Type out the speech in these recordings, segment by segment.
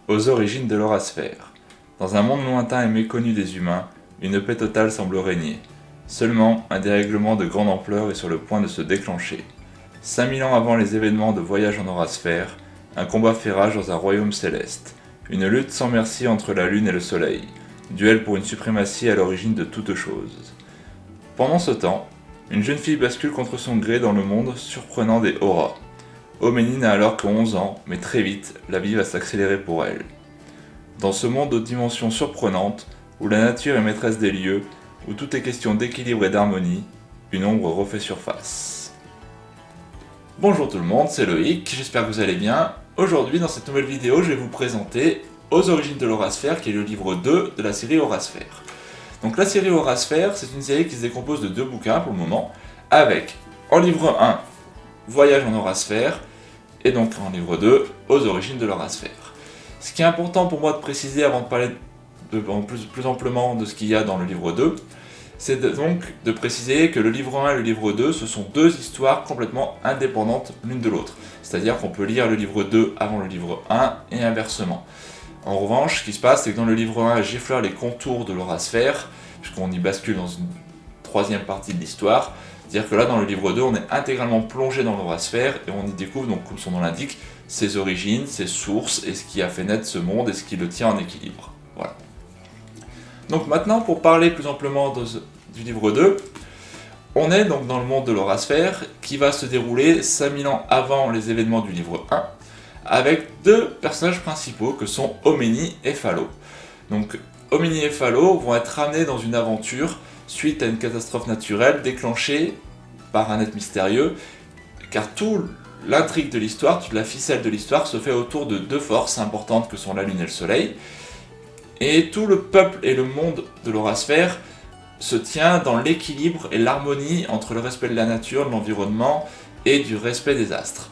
Aux origines de l'Horasphère. Dans un monde lointain et méconnu des humains, une paix totale semble régner. Seulement, un dérèglement de grande ampleur est sur le point de se déclencher. 5000 ans avant les événements de Voyage en Horasphère, un combat fait rage dans un royaume céleste. Une lutte sans merci entre la lune et le soleil. Duel pour une suprématie à l'origine de toute chose. Pendant ce temps, une jeune fille bascule contre son gré dans le monde surprenant des Horas. Oménie n'a alors que 11 ans, mais très vite, la vie va s'accélérer pour elle. Dans ce monde aux dimensions surprenantes, où la nature est maîtresse des lieux, où tout est question d'équilibre et d'harmonie, une ombre refait surface. Bonjour tout le monde, c'est Loïc, j'espère que vous allez bien. Aujourd'hui, dans cette nouvelle vidéo, je vais vous présenter Aux origines de l'Horasphère, qui est le livre 2 de la série Horasphère. Donc la série Horasphère, c'est une série qui se décompose de 2 bouquins pour le moment, avec en livre 1, Voyage en Horasphère, et donc en livre 2, Aux origines de l'Horasphère. Ce qui est important pour moi de préciser avant de parler plus amplement de ce qu'il y a dans le livre 2, c'est donc de préciser que le livre 1 et le livre 2, ce sont 2 histoires complètement indépendantes l'une de l'autre. C'est-à-dire qu'on peut lire le livre 2 avant le livre 1 et inversement. En revanche, ce qui se passe, c'est que dans le livre 1, j'effleure les contours de l'Horasphère, puisqu'on y bascule dans une 3e partie de l'histoire. C'est-à-dire que là, dans le livre 2, on est intégralement plongé dans l'Horasphère et on y découvre, donc, comme son nom l'indique, ses origines, ses sources et ce qui a fait naître ce monde et ce qui le tient en équilibre. Voilà. Donc maintenant, pour parler plus amplement du livre 2, on est donc dans le monde de l'Horasphère qui va se dérouler 5000 ans avant les événements du livre 1, avec 2 personnages principaux que sont Oménie et Phallo. Donc Oménie et Phallo vont être ramenés dans une aventure suite à une catastrophe naturelle déclenchée par un être mystérieux, car toute l'intrigue de l'histoire, toute la ficelle de l'histoire se fait autour de 2 forces importantes que sont la Lune et le Soleil, et tout le peuple et le monde de l'Horasphère se tient dans l'équilibre et l'harmonie entre le respect de la nature, de l'environnement et du respect des astres.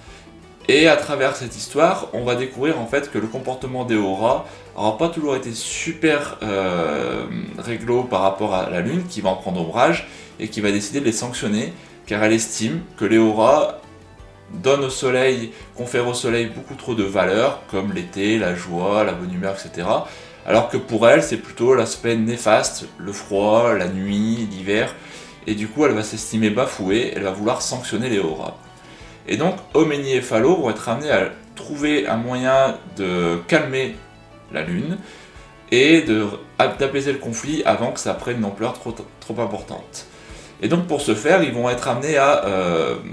Et à travers cette histoire, on va découvrir en fait que le comportement des Horas n'aura pas toujours été super réglo par rapport à la Lune, qui va en prendre ombrage et qui va décider de les sanctionner, car elle estime que les Horas donnent au Soleil, confèrent au Soleil beaucoup trop de valeurs, comme l'été, la joie, la bonne humeur, etc. Alors que pour elle, c'est plutôt l'aspect néfaste, le froid, la nuit, l'hiver, et du coup elle va s'estimer bafouée, elle va vouloir sanctionner les Horas. Et donc Oménie et Phallo vont être amenés à trouver un moyen de calmer la Lune et d'apaiser le conflit avant que ça prenne une ampleur trop importante. Et donc pour ce faire, ils vont être amenés à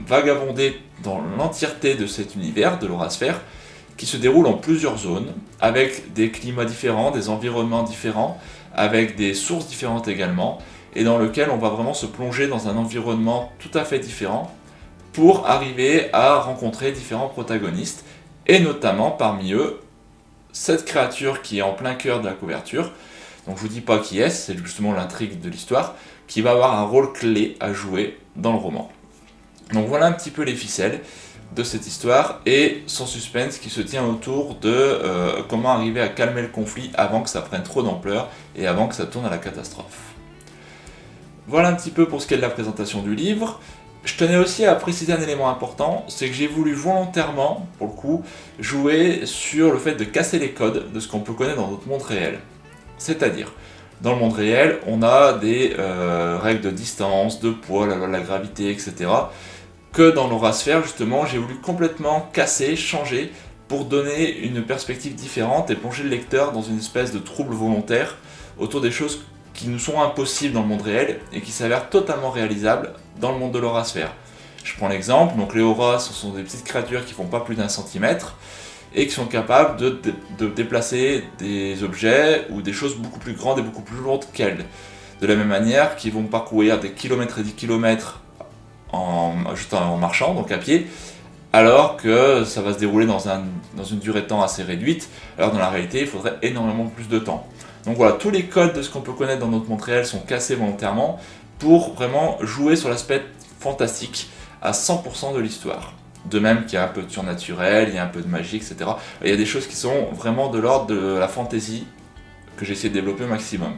vagabonder dans l'entièreté de cet univers, de l'Horasphère, qui se déroule en plusieurs zones, avec des climats différents, des environnements différents, avec des sources différentes également, et dans lequel on va vraiment se plonger dans un environnement tout à fait différent, pour arriver à rencontrer différents protagonistes, et notamment parmi eux, cette créature qui est en plein cœur de la couverture. Donc je vous dis pas qui est, c'est justement l'intrigue de l'histoire, qui va avoir un rôle clé à jouer dans le roman. Donc voilà un petit peu les ficelles de cette histoire, et son suspense qui se tient autour de comment arriver à calmer le conflit avant que ça prenne trop d'ampleur, et avant que ça tourne à la catastrophe. Voilà un petit peu pour ce qui est de la présentation du livre. Je tenais aussi à préciser un élément important, c'est que j'ai voulu volontairement, pour le coup, jouer sur le fait de casser les codes de ce qu'on peut connaître dans notre monde réel. C'est-à-dire, dans le monde réel, on a des règles de distance, de poids, la loi de la gravité, etc. Que dans l'Horasphère, justement, j'ai voulu complètement casser, changer, pour donner une perspective différente et plonger le lecteur dans une espèce de trouble volontaire autour des choses qui nous sont impossibles dans le monde réel et qui s'avèrent totalement réalisables dans le monde de l'Horasphère. Je prends l'exemple, donc les Horas, ce sont des petites créatures qui font pas plus d'1 centimètre et qui sont capables de déplacer des objets ou des choses beaucoup plus grandes et beaucoup plus lourdes qu'elles. De la même manière qu'ils vont parcourir des kilomètres et des kilomètres juste en marchant, donc à pied, alors que ça va se dérouler dans une durée de temps assez réduite, alors dans la réalité il faudrait énormément plus de temps. Donc voilà, tous les codes de ce qu'on peut connaître dans notre monde réel sont cassés volontairement pour vraiment jouer sur l'aspect fantastique à 100% de l'histoire. De même qu'il y a un peu de surnaturel, il y a un peu de magie, etc. Il y a des choses qui sont vraiment de l'ordre de la fantaisie que j'ai essayé de développer au maximum.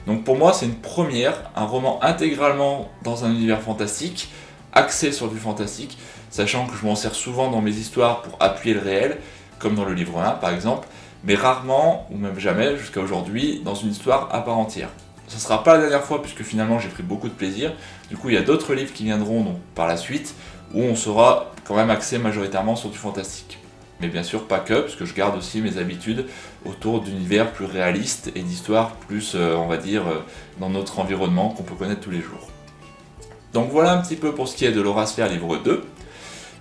Donc pour moi c'est une première, un roman intégralement dans un univers fantastique, axé sur du fantastique, sachant que je m'en sers souvent dans mes histoires pour appuyer le réel, comme dans le livre 1 par exemple, mais rarement, ou même jamais jusqu'à aujourd'hui, dans une histoire à part entière. Ce ne sera pas la dernière fois puisque finalement j'ai pris beaucoup de plaisir. Du coup il y a d'autres livres qui viendront donc, par la suite où on sera quand même axé majoritairement sur du fantastique. Mais bien sûr pas que, puisque je garde aussi mes habitudes autour d'univers plus réalistes et d'histoires plus, on va dire, dans notre environnement qu'on peut connaître tous les jours. Donc voilà un petit peu pour ce qui est de l'Horasphère livre 2.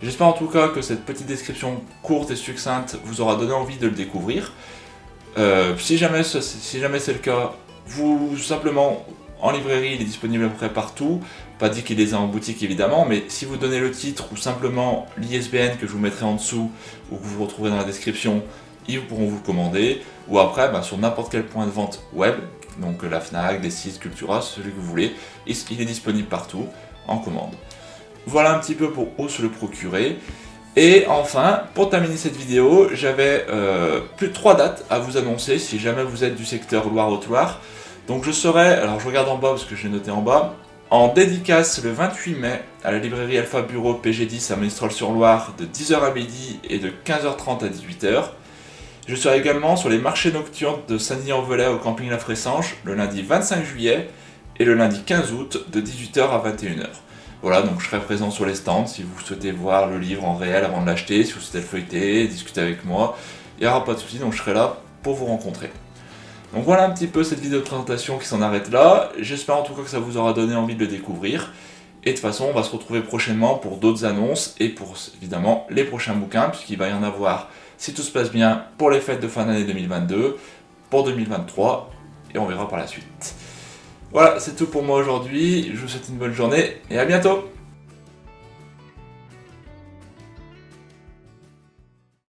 J'espère en tout cas que cette petite description courte et succincte vous aura donné envie de le découvrir. Si jamais c'est le cas, vous simplement en librairie, il est disponible à peu près partout. Pas dit qu'il les a en boutique évidemment, mais si vous donnez le titre ou simplement l'ISBN que je vous mettrai en dessous ou que vous retrouverez dans la description, ils pourront vous le commander. Ou après sur n'importe quel point de vente web, donc la Fnac, des sites, Cultura, celui que vous voulez, il est disponible partout en commande. Voilà un petit peu pour où se le procurer. Et enfin, pour terminer cette vidéo, j'avais plus de 3 dates à vous annoncer si jamais vous êtes du secteur Loire-Haute-Loire. Donc je serai, alors je regarde en bas parce que j'ai noté en bas, en dédicace le 28 mai à la librairie Alpha Bureau PG10 à Monistrol-sur-Loire de 10h à midi et de 15h30 à 18h. Je serai également sur les marchés nocturnes de Saint-Denis-en-Velay au camping La Fressange le lundi 25 juillet et le lundi 15 août de 18h à 21h. Voilà, donc je serai présent sur les stands si vous souhaitez voir le livre en réel avant de l'acheter, si vous souhaitez le feuilleter, discuter avec moi, il n'y aura pas de souci, donc je serai là pour vous rencontrer. Donc voilà un petit peu cette vidéo de présentation qui s'en arrête là, j'espère en tout cas que ça vous aura donné envie de le découvrir, et de toute façon on va se retrouver prochainement pour d'autres annonces, et pour évidemment les prochains bouquins, puisqu'il va y en avoir, si tout se passe bien, pour les fêtes de fin d'année 2022, pour 2023, et on verra par la suite. Voilà, c'est tout pour moi aujourd'hui, je vous souhaite une bonne journée, et à bientôt!